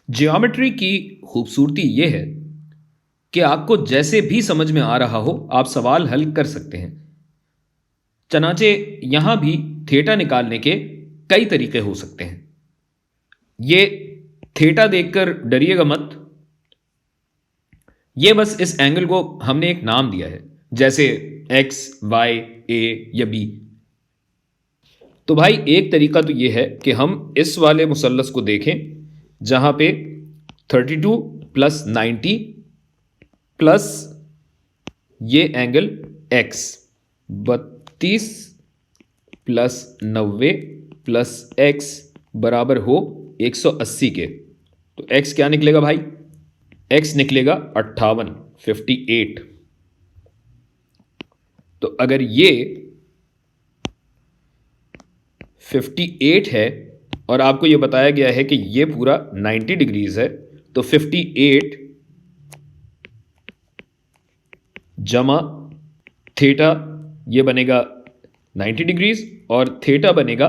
Geometry की खूबसूरती ये है कि आपको जैसे भी समझ में आ रहा हो आप सवाल हल कर सकते हैं। चनाचे यहां भी थीटा निकालने के कई तरीके हो सकते हैं। ये थीटा देखकर डरिएगा मत। ये बस इस एंगल को हमने एक नाम दिया है, जैसे एक्स, वाई, ए या बी। तो भाई एक तरीका तो ये है कि हम इस वाले मुसल्लस को देखें जहां पे 32 प्लस 90 प्लस ये angle x, 32 plus 90 plus x बराबर हो 180 के। तो x क्या निकलेगा भाई? x निकलेगा 58, 58। तो अगर ये 58 है और आपको ये बताया गया है कि ये पूरा 90 डिग्रीज है, तो 58 जमा थीटा ये बनेगा 90 डिग्रीज और थीटा बनेगा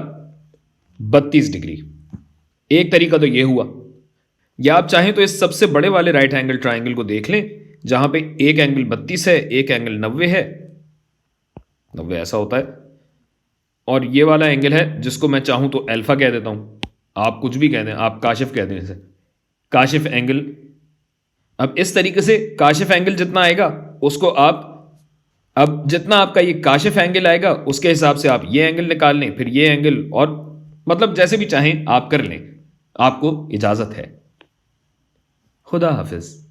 32 डिग्री। एक तरीका तो ये हुआ, या आप चाहें तो इस सबसे बड़े वाले राइट एंगल ट्राइंगल को देख लें जहां पे एक एंगल 32 है, एक एंगल 90 है। 90 ऐसा होता है और ये वाला एंगल है जिसको मैं चाहूं तो अल्फा कह देता हूं। आप कुछ भी कह दें, आप काशिफ कह दें इसे, काशिफ एंगल। अब इस तरीके से काशिफ एंगल जितना आएगा उसको आप, अब जितना आपका ये काशिफ एंगल आएगा उसके हिसाब से आप ये एंगल निकाल लें, फिर ये एंगल, और मतलब जैसे भी चाहें आप कर लें। आपको इजाजत है। खुदा हाफिज।